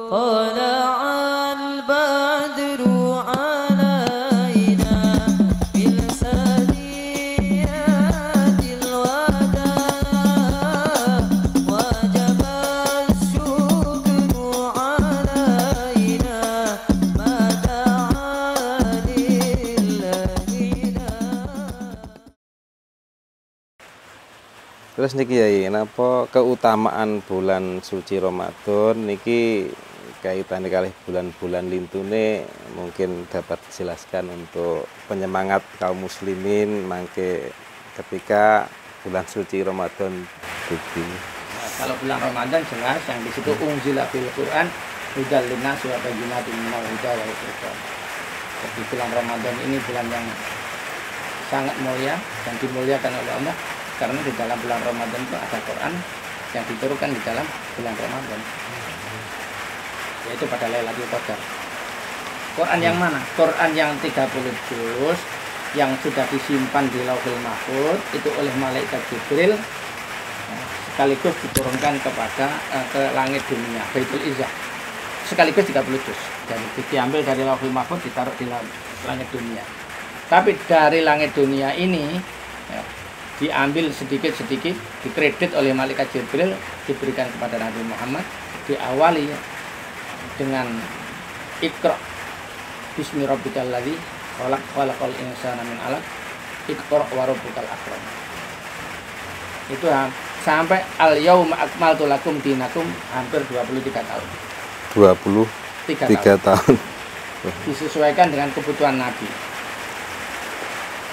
طلع البدر علينا بالسنيات الوداع وجب الشكر علينا ما دعا لله. Terus niki ya, napa keutamaan bulan suci Ramadan niki kaitannya kali bulan-bulan lintune mungkin dapat dijelaskan untuk penyemangat kaum muslimin mangke ketika bulan suci Ramadan tiba. Nah, kalau bulan Ramadan jelas yang di situ unzila fil Quran hudal linnas wa bayyinatin minal huda wal furqan. Jadi bulan Ramadan ini bulan yang sangat mulia dan dimuliakan oleh Allah karena di dalam bulan Ramadan itu ada Quran yang diturunkan di dalam bulan Ramadan, yaitu pada Lailatul Qadar. Quran yang mana? Quran yang 30 juz yang sudah disimpan di Lauhul Mahfuz itu oleh malaikat Jibril sekaligus diturunkan kepada ke langit dunia, Baitul Izzah. Sekaligus 30 juz. Dan diambil dari Lauhul Mahfuz ditaruh di langit dunia. Tapi dari langit dunia ini ya, diambil sedikit-sedikit, dikredit oleh malaikat Jibril, diberikan kepada Nabi Muhammad, diawali dengan Iqra bismi rabbikal ladzi khalaq khalaqal insana min 'alaq Iqra wa rabbukal akram. Itu sampai al yauma akmaltu lakum dinakum hampir 23 tahun. 23 tahun. Disesuaikan dengan kebutuhan Nabi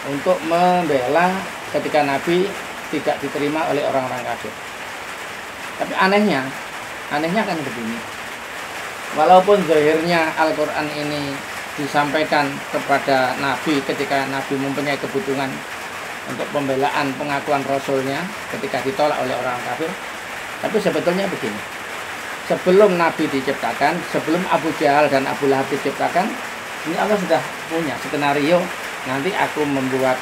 untuk membela ketika Nabi tidak diterima oleh orang-orang kafir. Tapi anehnya kan begini. Walaupun zahirnya Al-Quran ini disampaikan kepada Nabi ketika Nabi mempunyai kebutuhan untuk pembelaan pengakuan Rasulnya ketika ditolak oleh orang kafir, tapi sebetulnya begini. Sebelum Nabi diciptakan, sebelum Abu Jahal dan Abu Lahab diciptakan, ini Allah sudah punya skenario. Nanti aku membuat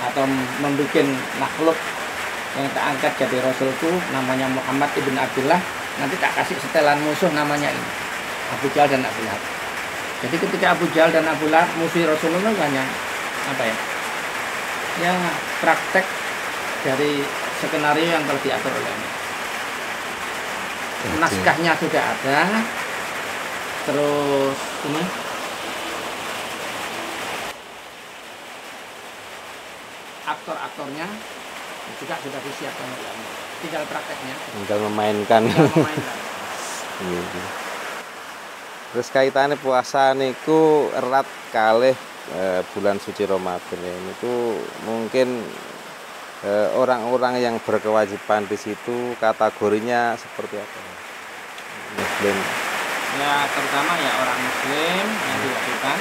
atau membuat makhluk yang tak angkat jadi Rasulku namanya Muhammad ibn Abdullah, nanti tak kasih setelan musuh namanya ini Abu Jahal dan Abu Lahab. Jadi ketika Abu Jahal dan Abu Lahab musuh Rasulullah hanya apa ya? Ya praktek dari skenario yang telah diatur oleh Allah. Naskahnya sudah ada. Terus ini aktor-aktornya juga sudah disiapkan oleh Allah. Tinggal prakteknya. Tinggal memainkan. Terus kaitannya puasa niku erat kalih bulan suci Ramadan ini tuh mungkin orang-orang yang berkewajiban di situ kategorinya seperti apa? Muslim. Ya terutama ya orang Muslim yang diwajibkan.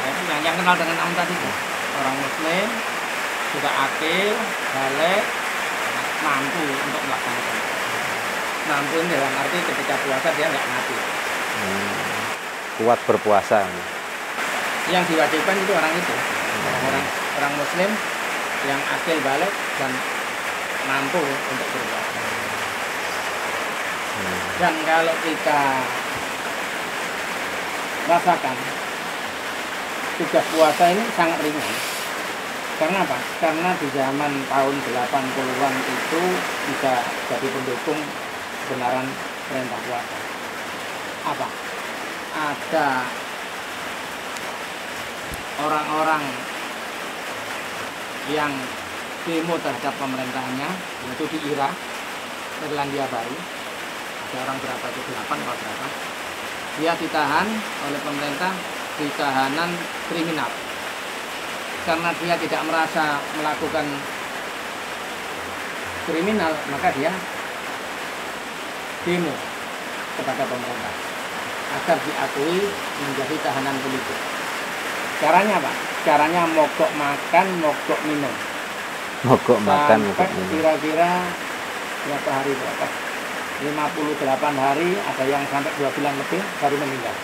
Ya, yang kenal dengan nama tadi itu. Orang Muslim juga akil, balik, mampu untuk melaksanakan. Mampu dalam arti ketika puasa dia nggak mati. Kuat berpuasa. Yang diwajibkan itu orang itu, orang Muslim yang akil balik dan mampu untuk berpuasa. Dan kalau kita rasakan tugas puasa ini sangat ringan. Karena apa? Karena di zaman tahun 80-an itu bisa jadi pendukung kebenaran perintah puasa. Apa? Ada orang-orang yang demo terhadap pemerintahnya, yaitu di Irak, Irlandia Baru. Ada orang berapa itu? 8 atau berapa? Dia ditahan oleh pemerintah di tahanan kriminal. Karena dia tidak merasa melakukan kriminal, maka dia demo kepada pemerintah agar diakui menjadi tahanan politik. Caranya apa? Caranya mogok makan, mogok minum. Mogok makan, mogok sampai minum. kira-kira berapa hari berapa? 58 hari, ada yang sampai 2 bulan lebih baru meninggal.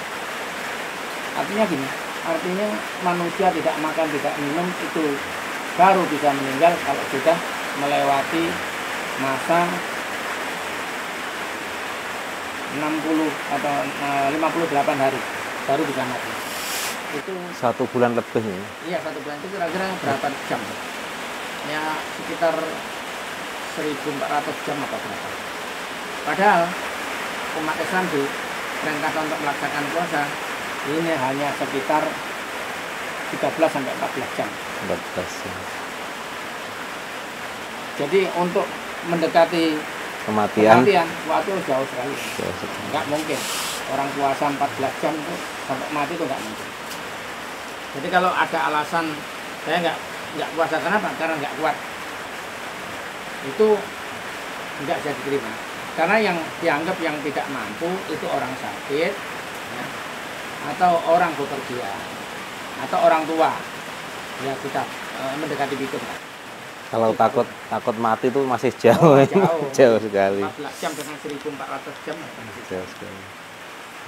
Artinya gini, artinya manusia tidak makan, tidak minum itu baru bisa meninggal kalau sudah melewati masa 60 atau 58 hari baru bisa mati. Itu 1 bulan lebih ya. iya 1 bulan itu kira-kira berapa jam? Ya sekitar 1400 jam atau berapa. Padahal umat Islam diperintahkan untuk melaksanakan puasa ini hanya sekitar 13 sampai 14 jam. 14 ya. Jadi untuk mendekati Kematian. waktu jauh sekali. Jauh sekali. Nggak mungkin orang puasa 14 jam itu sampai mati itu nggak mungkin. Jadi kalau ada alasan saya nggak puasa, kenapa? Karena nggak kuat, itu nggak bisa diterima. Karena yang dianggap yang tidak mampu itu orang sakit, ya, atau orang bepergian, atau orang tua, ya kita mendekati pikun. Kalau takut mati itu masih jauh. Jauh. Jauh sekali. 14 jam dengan 1400 jam. Jauh sekali.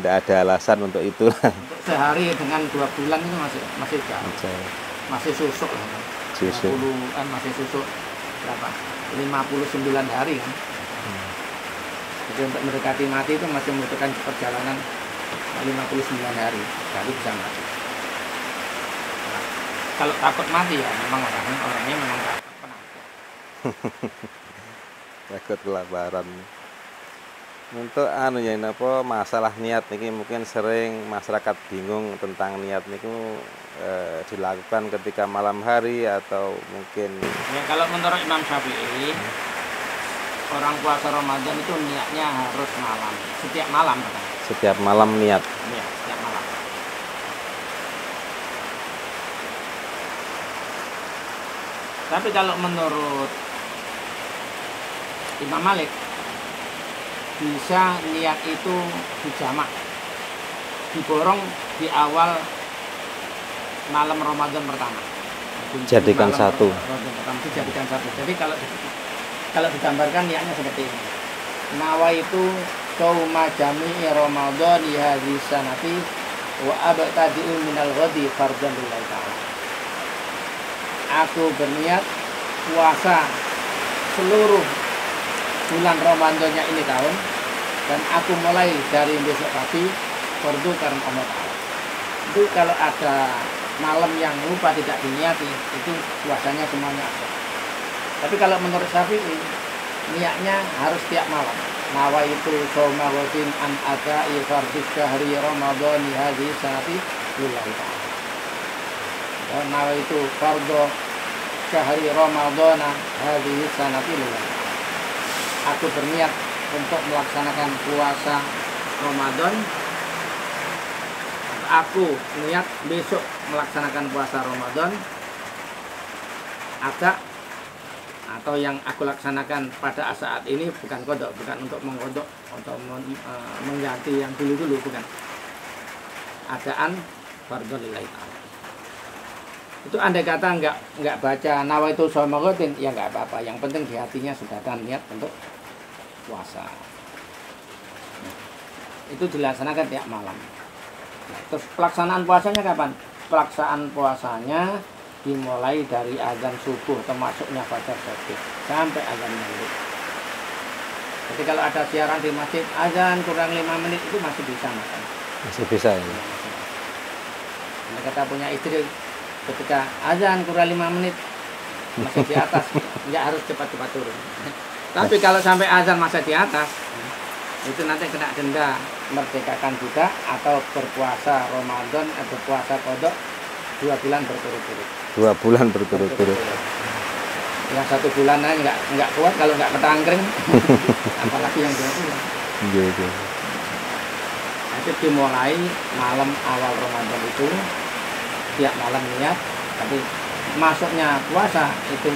Tidak ada alasan untuk itu. Untuk sehari dengan 2 bulan itu masih jauh. Jauh. Masih susuk lah. Susuk. 50 kan masih susuk berapa? 59 hari kan. Jadi untuk mendekati mati itu masih membutuhkan perjalanan 59 hari baru bisa mati. Nah, kalau takut mati ya memang orangnya memang takut penakut. Takut kelaparan. Untuk masalah niat niki mungkin sering masyarakat bingung tentang niat niku dilakukan ketika malam hari atau mungkin Ya kalau menurut Imam Syafi'i orang puasa Ramadan itu niatnya harus malam, setiap malam kan? setiap malam niat. Ya, setiap malam. Tapi kalau menurut Imam Malik bisa niat itu dijamak, diborong di awal malam Ramadan pertama. Jadikan Malam satu. Ramadan pertama dijadikan satu. Jadi kalau digambarkan niatnya seperti ini. Nawaitu shauma jami'i Ramadan li hadhihi sanati wa abtadi'u minal ghadi fardhan lillahi ta'ala. Aku berniat puasa seluruh bulan Ramadannya ini tahun, dan aku mulai dari besok pagi fardu karena Allah Ta'ala. Itu kalau ada malam yang lupa tidak diniati, itu puasanya semuanya ada. Tapi kalau menurut Syafi'i, niatnya harus tiap malam. Nawaitu shauma ghadin an ada'i fardhu syahri Ramadan hadhihi sanati lillahi ta'ala. Nawaitu fardhu syahri Ramadan hadhihi sanati lillahi ta'ala. Aku berniat untuk melaksanakan puasa Ramadan. Aku niat besok melaksanakan puasa Ramadan. Atau yang aku laksanakan pada saat ini bukan kodok, bukan untuk mengkodok atau mengganti yang dulu-dulu, bukan. Adaan fardhu lillahi ta'ala. Itu andai kata nggak baca nawaitu shauma ghadin, ya nggak apa-apa. Yang penting di hatinya sudah ada niat untuk puasa. Nah, itu dilaksanakan tiap malam. Nah, terus pelaksanaan puasanya kapan? Pelaksanaan puasanya dimulai dari azan subuh termasuknya fajar sodik sampai azan maghrib. Jadi kalau ada siaran di masjid azan kurang 5 menit itu masih bisa makan. Masih bisa ya. Nah, kata punya istri ketika azan kurang 5 menit masih di atas, nggak harus cepat-cepat turun. Tapi kalau sampai azan masih di atas, itu nanti kena denda merdekakan budak atau berpuasa Ramadan atau berpuasa kodok 2 bulan berturut-turut. 2 bulan berturut-turut. Yang 1 bulan aja nggak kuat kalau nggak ketangkring, apalagi yang 2 bulan. Gitu. Itu dimulai malam awal Ramadan itu tiap malam niat, tapi masuknya puasa itu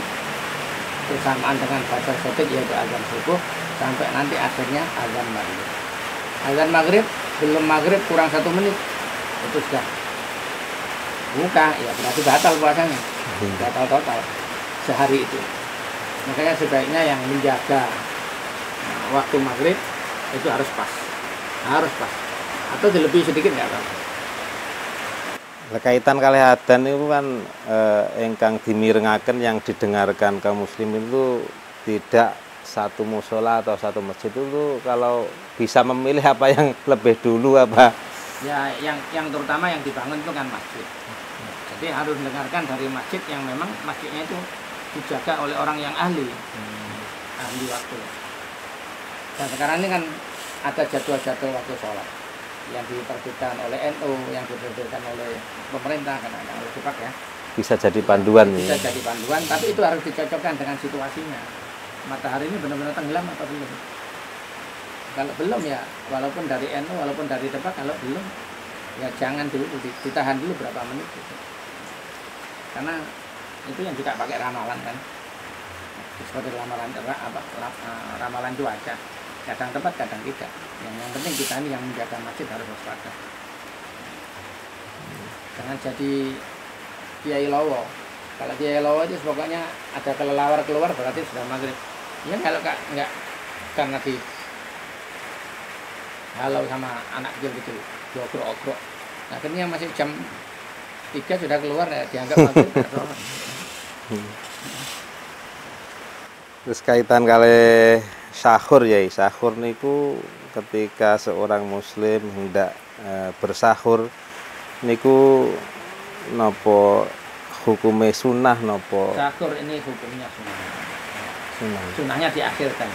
bersamaan dengan fajar sodik yaitu azan subuh sampai nanti akhirnya azan maghrib. Azan maghrib belum maghrib kurang 1 menit itu sudah buka, ya berarti batal puasanya, batal total sehari itu. Makanya sebaiknya yang menjaga waktu maghrib itu harus pas, atau lebih sedikit nggak apa-apa. Kaitan kali adzan itu kan ingkang dimirengaken yang didengarkan kaum muslimin itu tidak satu musola atau satu masjid itu kalau bisa memilih apa yang lebih dulu apa? Ya, yang terutama yang dibangun itu kan masjid. Jadi harus mendengarkan dari masjid yang memang masjidnya itu dijaga oleh orang yang ahli waktu. Dan sekarang ini kan ada jadwal-jadwal waktu sholat yang diterbitkan oleh NU, yang diterbitkan oleh pemerintah, kadang-kadang oleh Depak ya. Bisa jadi panduan Bisa ya. jadi panduan, tapi itu harus dicocokkan dengan situasinya. Matahari ini benar-benar tenggelam atau belum? Kalau belum ya, walaupun dari NU, walaupun dari Depak, kalau belum ya jangan dulu, ditahan dulu berapa menit gitu. Karena itu yang juga pakai ramalan kan, seperti ramalan ramalan cuaca, kadang tepat kadang tidak. Yang penting kita ini yang menjaga masjid harus waspada. Jangan jadi Kiai Lowo. Kalau Kiai Lowo itu pokoknya ada kelelawar keluar berarti sudah maghrib. Ya kalau nggak karena di halau sama anak kecil gitu, diogrok-ogrok. Akhirnya masih jam 3 sudah keluar ya dianggap maghrib. Terus kaitan kali sahur ya, sahur niku ketika seorang muslim hendak bersahur niku nopo hukumnya sunnah nopo? Sahur ini hukumnya sunnah. Sunnah. Sunnahnya diakhirkan.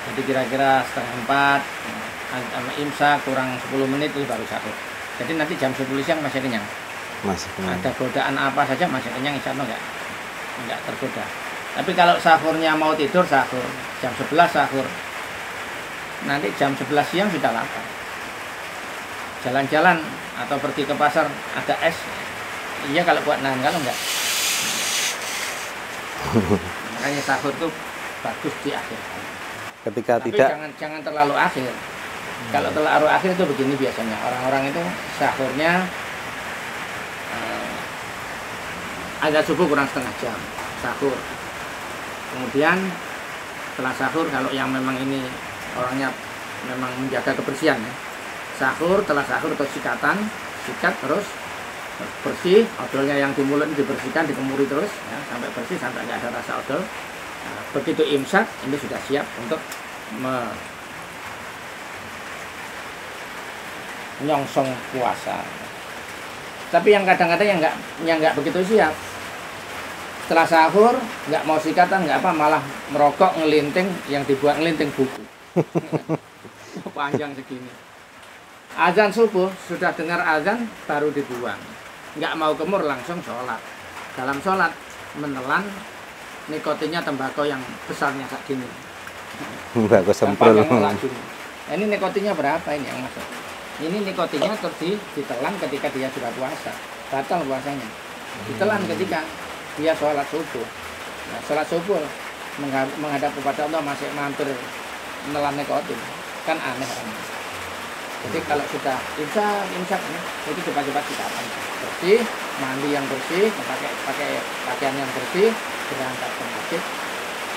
Jadi kira-kira 3:30 sama imsak kurang 10 menit itu baru sahur. Jadi nanti jam 10 siang masih kenyang. Masih Ada godaan apa saja masih kenyang, insya Allah enggak tergoda. Tapi kalau sahurnya mau tidur sahur, jam 11 sahur, nanti jam 11 siang sudah lapar. Jalan-jalan atau pergi ke pasar ada es, iya kalau buat nahan, kalau enggak. Makanya sahur itu bagus diakhirkan. ketika Tapi tidak jangan terlalu akhir. Kalau terlalu akhir itu begini biasanya orang-orang itu sahurnya agak subuh kurang setengah jam sahur. Kemudian setelah sahur kalau yang memang ini orangnya memang menjaga kebersihan ya, sahur, setelah sahur atau sikat terus bersih, odolnya yang di mulut dibersihkan, dikemuri terus ya, sampai bersih, sampai nggak ada rasa odol. Nah, begitu imsak ini sudah siap untuk menyongsong puasa. Tapi yang kadang-kadang yang nggak begitu siap, setelah sahur nggak mau sikatan, nggak apa, malah merokok, ngelinting, yang dibuat ngelinting buku panjang segini. Azan subuh sudah dengar azan baru dibuang, nggak mau kemur langsung sholat. Dalam sholat menelan nikotinnya tembakau yang besarnya kayak gini. bagus semprul. Ini nikotinnya berapa ini yang masuk? Ini nikotinnya terus ditelan ketika dia sudah puasa, batal puasanya. Ditelan ketika dia sholat subuh. Nah, sholat subuh menghadap kepada Allah masih mampir menelan nikotin, kan aneh kan? Jadi kalau sudah imsak itu cepat-cepat kita akan bersih, mandi yang bersih, pakai pakaian yang bersih, berangkat ke masjid,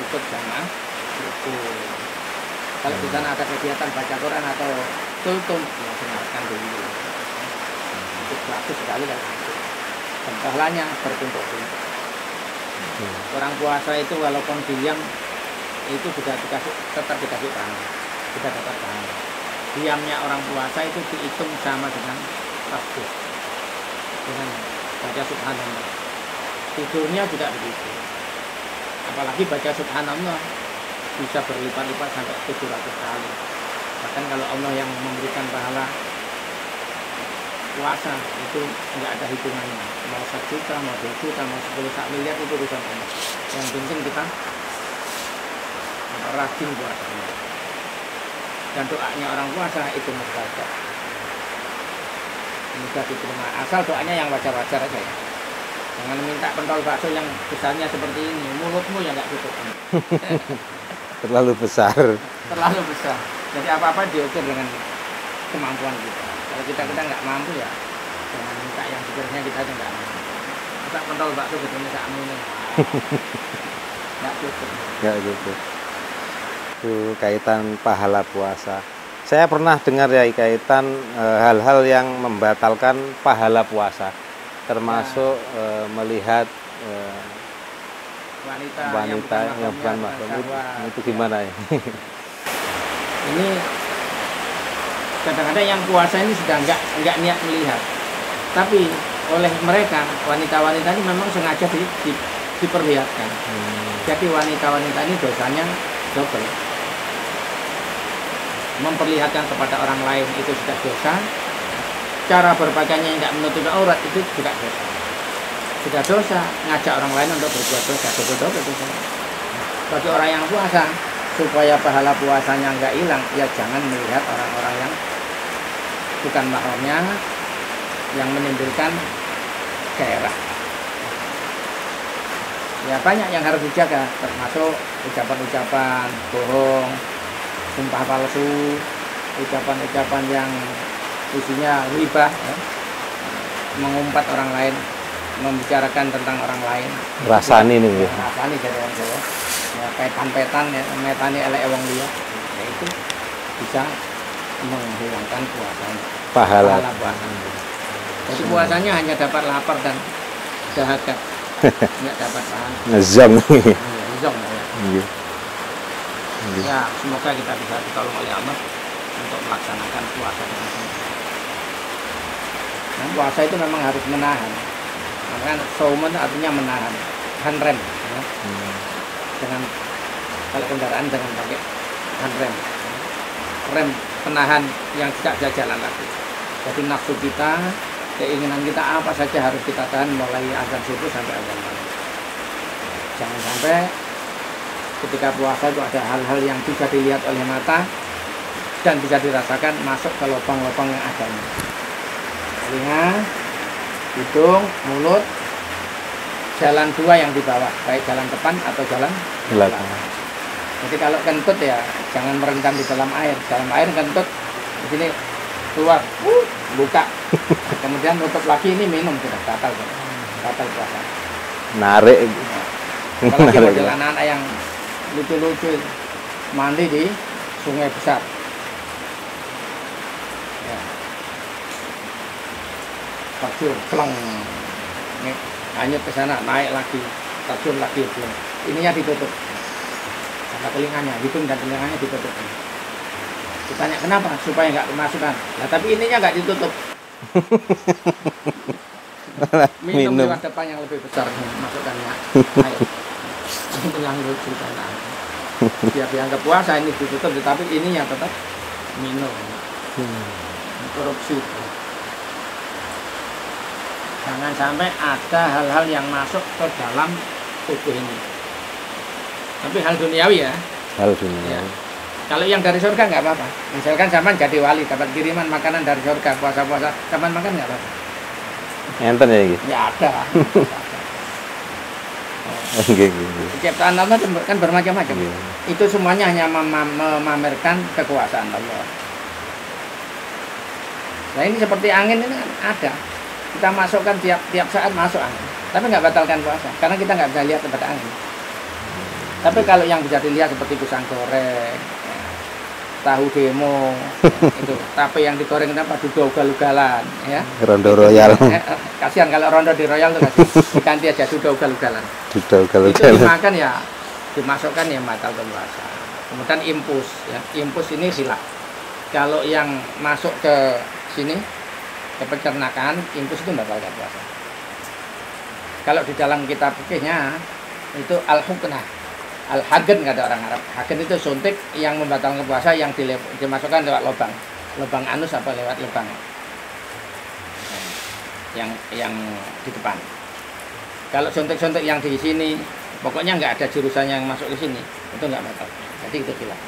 ikut jamaah itu. Kalau di sana ada kegiatan baca Quran atau kultum, ya dengarkan dulu. Itu bagus sekali kan. Dan pahalanya bertumpuk-tumpuk. Orang puasa itu walaupun diam itu juga tetap dikasih pahala, kita dapat pahala. Diamnya orang puasa itu dihitung sama dengan tasbih, dengan baca subhanallah. Tidurnya juga begitu. Apalagi baca subhanallah bisa berlipat-lipat sampai 700 kali. Bahkan kalau Allah yang memberikan pahala puasa itu nggak ada hitungannya. Mau 1 juta, mau 2 juta, mau 10 miliar itu urusan Allah. Yang penting kita rajin puasanya. Dan doanya orang puasa itu mustajab, mudah diterima. Asal doanya yang wajar-wajar aja ya. Jangan minta pentol bakso yang besarnya seperti ini, mulutmu ya nggak cukup. Terlalu besar. Terlalu besar. Jadi apa-apa diukur dengan kemampuan kita. Kalau kita nggak mampu ya jangan minta yang sebenarnya kita aja nggak mampu. Masa pentol bakso betulnya sakmu ini nggak cukup. Nggak gitu. Itu kaitan pahala puasa. Saya pernah dengar ya kaitan hal-hal yang membatalkan pahala puasa, termasuk melihat wanita, wanita yang bukan mahram itu gimana ya? Ini kadang-kadang yang puasa ini sudah nggak niat melihat, tapi oleh mereka wanita-wanita ini memang sengaja diperlihatkan. Jadi wanita-wanita ini dosanya double. Memperlihatkan kepada orang lain itu sudah dosa. Cara berpakaiannya yang tidak menutupi aurat itu juga dosa. Sudah dosa, ngajak orang lain untuk berbuat dosa, double dosa. Bagi orang yang puasa, supaya pahala puasanya nggak hilang, ya jangan melihat orang-orang yang bukan mahramnya, yang menimbulkan gairah. Ya banyak yang harus dijaga, termasuk ucapan-ucapan bohong, sumpah palsu, ucapan-ucapan yang isinya ghibah, ya, mengumpat orang lain, membicarakan tentang orang lain. Rasani nih ya. Rasani dari orang Jawa. Ya petan-petan ya, metani elek wong liya. Ya itu bisa menghilangkan puasanya. Pahala. Puasa. Jadi puasanya hanya dapat lapar dan dahaga. Enggak dapat pahala. Ngezong. Ngezong ya. Iya. Ya, semoga kita bisa ditolong oleh Allah untuk melaksanakan puasa dengan baik. Nah, puasa itu memang harus menahan. Karena sauman artinya menahan, handrem. Ya. Dengan kalau kendaraan dengan pakai handrem, rem penahan yang tidak bisa jalan lagi. Jadi nafsu kita, keinginan kita apa saja harus kita tahan mulai azan subuh sampai azan malam. Jangan sampai ketika puasa itu ada hal-hal yang bisa dilihat oleh mata dan bisa dirasakan masuk ke lubang-lubang yang ada. Telinga, hidung, mulut, jalan dua yang di bawah, baik jalan depan atau jalan belakang. Jadi kalau kentut ya jangan merendam di dalam air. Dalam air kentut di sini keluar, buka, kemudian nutup lagi, ini minum sudah batal puasa. Narik. Kalau model anak-anak yang lucu-lucu mandi di sungai besar. Ya. Terjun, keleng. Hanyut ke sana, naik lagi, terjun lagi, belum. Ininya ditutup. Sama telinganya, hidung dan telinganya ditutup. Ditanya kenapa? Supaya nggak kemasukan. Nah, tapi ininya nggak ditutup. Minum lewat depan yang lebih besar, masukkannya air. Itu yang lucu karena biar dianggap puasa ini ditutup, tetapi ininya tetap minum. Korupsi. Jangan sampai ada hal-hal yang masuk ke dalam tubuh ini. Tapi hal duniawi ya. Hal dunia. Ya. Kalau yang dari surga nggak apa-apa. Misalkan zaman jadi wali, dapat kiriman makanan dari surga, puasa-puasa, zaman makan nggak apa-apa. Enten ya gitu. Ya ada. Ciptaan Allah kan bermacam-macam. Itu semuanya hanya memamerkan kekuasaan Allah. Nah ini seperti angin ini kan ada. Kita masukkan tiap saat masuk angin. Tapi nggak batalkan puasa, karena kita nggak bisa lihat kepada angin. Tapi kalau yang bisa dilihat seperti pisang goreng, tahu demo, itu. Tapi yang digoreng kenapa? Duda ugal-ugalan, ya. Rondo Royal. Kasihan kalau rondo di Royal tuh diganti aja duda ugal-ugalan. Duda Itu ugal-ugalan. dimakan ya, dimasukkan ya batal puasa. Kemudian impus, ya. Impus ini hilaf. Kalau yang masuk ke sini ke pencernaan, impus itu batalkan puasa. Kalau di dalam kitab fikihnya itu al-huknah, al-hagen kata orang Arab. Hagen itu suntik yang membatalkan puasa, yang dimasukkan lewat lubang anus apa lewat lubang yang di depan. Kalau suntik-suntik yang di sini, pokoknya nggak ada jurusannya yang masuk ke sini, itu nggak batal. Jadi itu hilaf.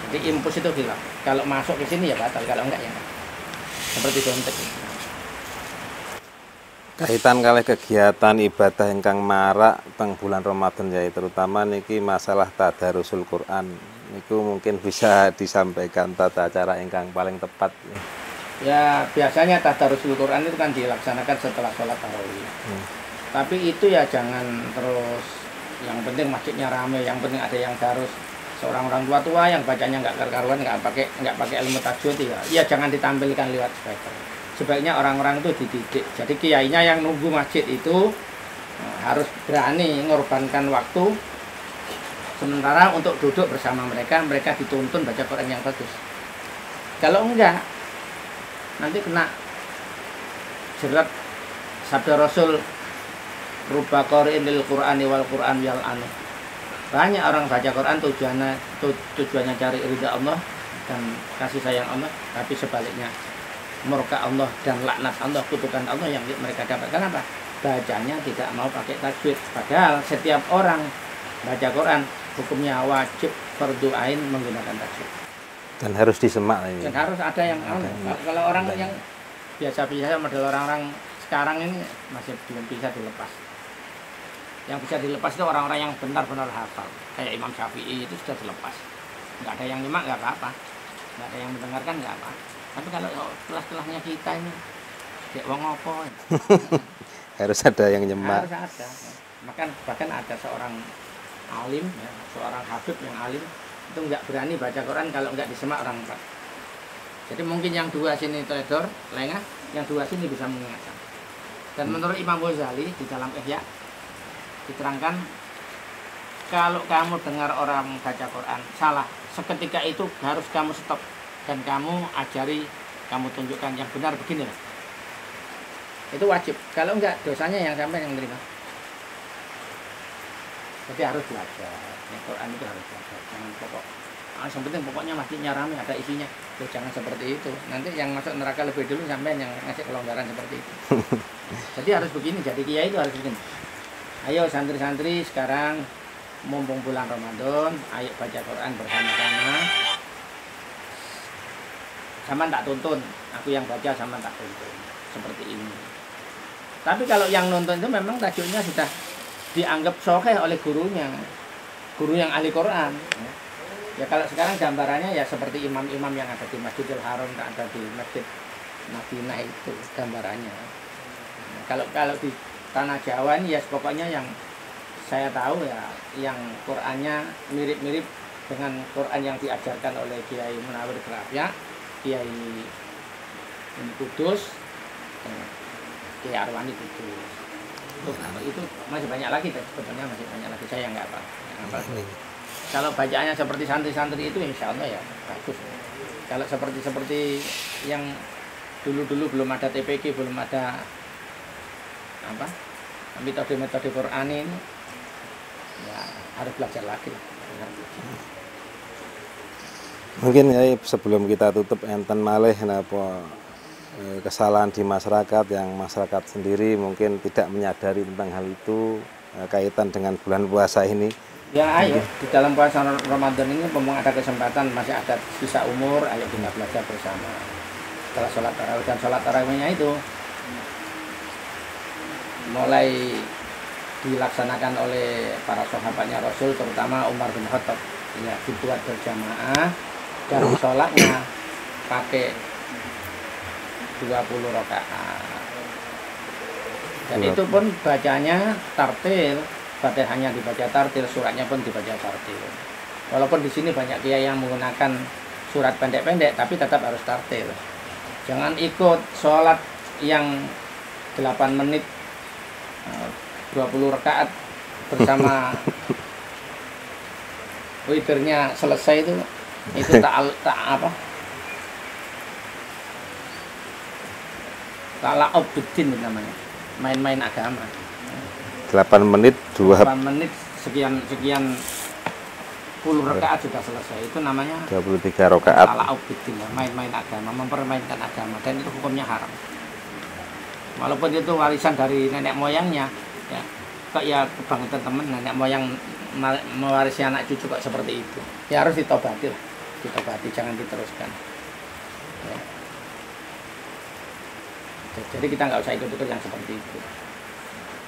Jadi impus itu hilaf. Kalau masuk ke sini ya batal, kalau enggak ya enggak. Seperti suntik. Kaitan kalih kegiatan ibadah ingkang marak teng bulan Ramadan ya, terutama niki masalah tadarusul Quran. Niku mungkin bisa disampaikan tata cara ingkang paling tepat. Ya biasanya tadarusul Quran itu kan dilaksanakan setelah sholat tarawih. Tapi itu ya jangan terus, yang penting masjidnya ramai, yang penting ada yang darus. Seorang orang tua yang bacanya nggak karuan, nggak pakai ilmu tajwid ya jangan ditampilkan lewat speaker. Sebaiknya orang-orang itu dididik. Jadi kiainya yang nunggu masjid itu harus berani mengorbankan waktu. Sementara untuk duduk bersama mereka, mereka dituntun baca Quran yang bagus. Kalau enggak, nanti kena jerat sabda Rasul, ruba qari'in lil Qur'ani wal Qur'an yal anu. Banyak orang baca Quran tujuannya cari ridha Allah dan kasih sayang Allah, tapi sebaliknya murka Allah dan laknat Allah, kutukan Allah yang mereka dapatkan apa? Bacanya tidak mau pakai tajwid. Padahal setiap orang baca Quran hukumnya wajib fardu ain menggunakan tajwid. Dan harus disemak ini. Dan harus ada yang kalau orang yang biasa-biasa model orang-orang sekarang ini masih belum bisa dilepas. Yang bisa dilepas itu orang-orang yang benar-benar hafal. Kayak Imam Syafi'i itu sudah dilepas. Nggak ada yang nyimak nggak apa-apa. Nggak ada yang mendengarkan nggak apa. Tapi kalau kelas-kelasnya kita ini kayak wong apa? Harus ada yang nyemak. Harus ada. Bahkan ada seorang alim, ya, seorang habib yang alim itu nggak berani baca Quran kalau nggak disemak orang empat. Jadi mungkin yang dua sini teledor, lengah, yang dua sini bisa mengingatkan. Dan menurut Imam Ghazali di dalam Ihya diterangkan, kalau kamu dengar orang baca Quran salah, seketika itu harus kamu stop dan kamu ajari, kamu tunjukkan yang benar begini. Itu wajib. Kalau enggak, dosanya yang sampai yang menerima. Jadi harus belajar. Yang Quran itu harus belajar. Jangan pokok. Yang penting pokoknya masjidnya ramai, ada isinya. Loh, jangan seperti itu. Nanti yang masuk neraka lebih dulu sampai yang ngasih kelonggaran seperti itu. Jadi harus begini. Jadi kiai itu harus begini. Ayo santri-santri sekarang mumpung bulan Ramadan, ayo baca Quran bersama-sama. Sama tak tuntun, aku yang baca sama tak tuntun. Seperti ini. Tapi kalau yang nonton itu memang tajuknya sudah dianggap sokeh oleh gurunya, guru yang ahli Quran. Ya kalau sekarang gambarannya ya seperti imam-imam yang ada di Masjidil Haram, ada di Masjid Madinah itu gambarannya. Kalau di tanah Jawa ini ya pokoknya yang saya tahu ya yang Qurannya mirip-mirip dengan Quran yang diajarkan oleh Kiai Munawir Kerapia, Kiai Kudus, Kiai Arwani Kudus. Itu masih banyak lagi, sebetulnya masih banyak lagi, saya nggak apa. Kalau bacaannya seperti santri-santri itu insya Allah ya bagus. Kalau seperti yang dulu belum ada TPG, belum ada apa metode Quran ini, ya harus belajar lagi. Mungkin ya sebelum kita tutup enten malih napa kesalahan di masyarakat yang masyarakat sendiri mungkin tidak menyadari tentang hal itu kaitan dengan bulan puasa ini. Ya ayo di dalam puasa Ramadan ini mumpung ada kesempatan, masih ada sisa umur, ayo kita belajar bersama. Setelah sholat tarawih, dan sholat tarawihnya itu mulai dilaksanakan oleh para sahabatnya Rasul, terutama Umar bin Khattab, ya dibuat berjamaah dan sholatnya pakai 20 rakaat. Dan itu pun bacanya tartil, Fatihahnya dibaca tartil, suratnya pun dibaca tartil. Walaupun di sini banyak kiai yang menggunakan surat pendek-pendek, tapi tetap harus tartil. Jangan ikut sholat yang 8 menit 20 rakaat bersama witirnya selesai itu ta'ala obidin namanya, main-main agama. 8 menit 8 menit sekian puluh rakaat sudah selesai, itu namanya 23 rakaat. ta'ala obidin, main-main agama, mempermainkan agama, dan itu hukumnya haram. Walaupun itu warisan dari nenek moyangnya, ya kok ya kebangetan temen nenek moyang mewarisi anak cucu kok seperti itu, ya harus ditobati lah, jangan diteruskan. Ya. Jadi kita nggak usah ikut-ikut yang seperti itu.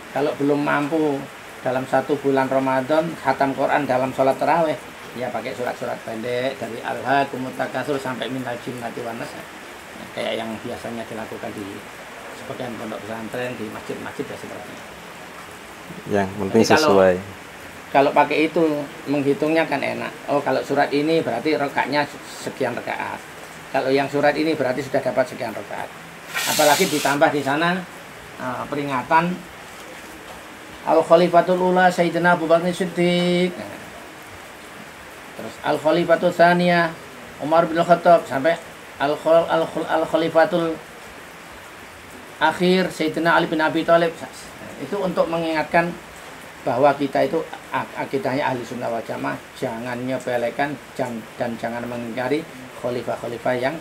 Kalau belum mampu dalam 1 bulan Ramadan khatam Quran dalam sholat tarawih, ya pakai surat-surat pendek dari Al-Haakumut Takatsur sampai Minal Jinnati wan Nas, ya, kayak yang biasanya dilakukan di sebagian pondok pesantren, di masjid-masjid ya seperti itu. Yang penting sesuai. Kalau pakai itu menghitungnya kan enak. Oh kalau surat ini berarti rakaatnya sekian rakaat. Kalau yang surat ini berarti sudah dapat sekian rakaat. Apalagi ditambah di sana peringatan Al Khalifatul Ula Sayyidina Abu Bakar Siddiq. Terus Al Khalifatul Tsaniyah Umar bin Khattab sampai Al Khalifatul Akhir Sayyidina Ali bin Abi Thalib. Itu untuk mengingatkan bahwa kita itu akidahnya ahli sunnah wal jamaah, jangan nyepelekan dan jangan mengingkari khalifah-khalifah yang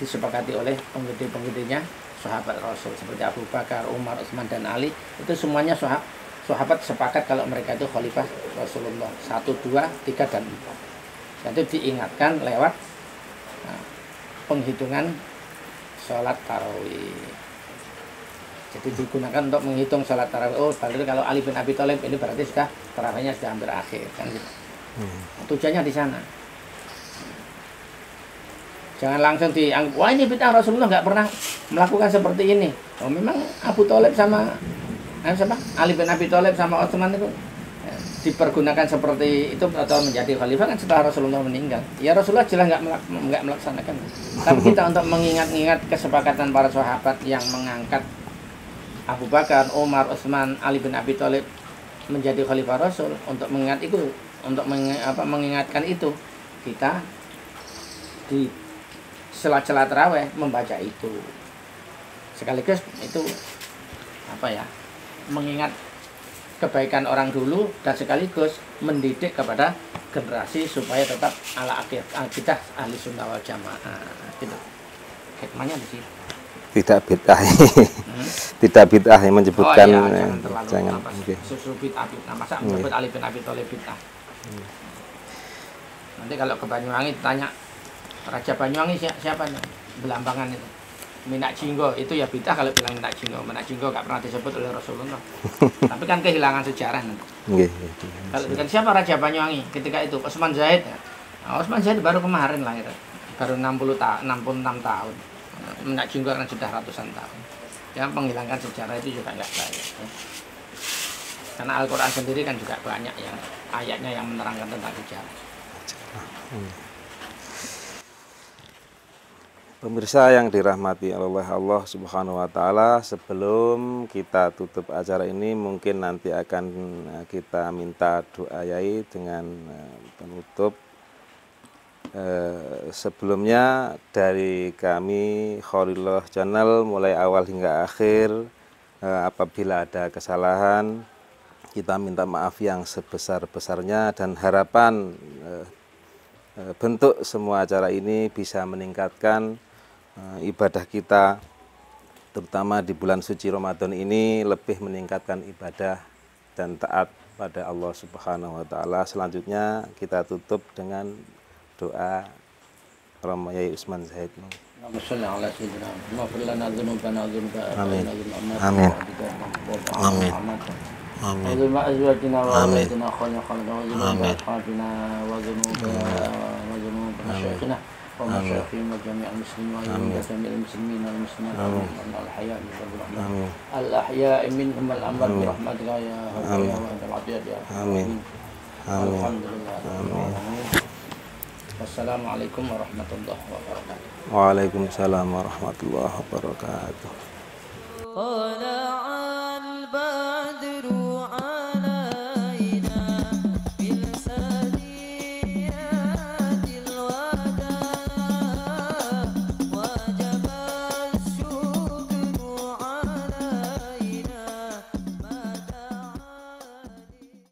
disepakati oleh penggede-penggedenya sahabat Rasul seperti Abu Bakar, Umar, Utsman dan Ali. Itu semuanya sahabat sepakat kalau mereka itu khalifah Rasulullah 1, 2, 3 dan 4. Dan itu diingatkan lewat penghitungan sholat tarawih. Jadi digunakan untuk menghitung sholat tarawih. Oh, berarti kalau Ali bin Abi Thalib ini berarti sudah tarawihnya sudah hampir akhir kan gitu. Tujuannya di sana. Jangan langsung dianggap, wah ini bid'ah, Rasulullah nggak pernah melakukan seperti ini. Oh, memang Abu Thalib sama Ali bin Abi Thalib sama Utsman itu dipergunakan seperti itu atau menjadi khalifah kan setelah Rasulullah meninggal. Ya Rasulullah jelas nggak melaksanakan. Tapi kita untuk mengingat-ingat kesepakatan para sahabat yang mengangkat Abu Bakar, Umar, Utsman, Ali bin Abi Thalib menjadi khalifah Rasul, untuk mengingat itu, untuk mengingatkan itu, kita di sela-sela tarawih membaca itu. Sekaligus itu mengingat kebaikan orang dulu dan sekaligus mendidik kepada generasi supaya tetap ala akidah ahli sunnah wal jamaah. Gitu. Hikmahnya di situ. Tidak bid'ah. Tidak bid'ah yang menyebutkan jangan susu bid'ah. Masa menyebut Ali bin Abi Thalib bid'ah. Nanti kalau ke Banyuwangi tanya Raja Banyuwangi siapa nih? Belambangan itu. Minak Jinggo itu ya bid'ah kalau bilang Minak Jinggo. Minak Jinggo gak pernah disebut oleh Rasulullah. Tapi kan kehilangan sejarah nanti. Kalau dengan siapa Raja Banyuwangi ketika itu? Utsman Zaid. Utsman Zaid baru kemarin lahir. Baru 66 tahun. Minak Jinggo kan sudah ratusan tahun. Yang menghilangkan sejarah itu juga nggak baik. Karena Al-Quran sendiri kan juga banyak yang ayatnya yang menerangkan tentang sejarah. Pemirsa yang dirahmati oleh Allah Subhanahu wa taala, sebelum kita tutup acara ini mungkin nanti akan kita minta doa Yai dengan penutup. Sebelumnya dari kami Khalilullah Channel mulai awal hingga akhir, apabila ada kesalahan kita minta maaf yang sebesar-besarnya, dan harapan bentuk semua acara ini bisa meningkatkan ibadah kita, terutama di bulan suci Ramadan ini, lebih meningkatkan ibadah dan taat pada Allah Subhanahu wa taala. Selanjutnya kita tutup dengan doa Yai Utsman Zaid. Amin. Amin. ومشايخنا وجميع المسلمين وجميع المسلمين والمسلمات الأحياء منهم والأموات برحمتك يا رب يا واحد العطيات يا آمين. الحمد لله. السلام عليكم ورحمة الله وبركاته. Waalaikumsalam warahmatullahi wabarakatuh.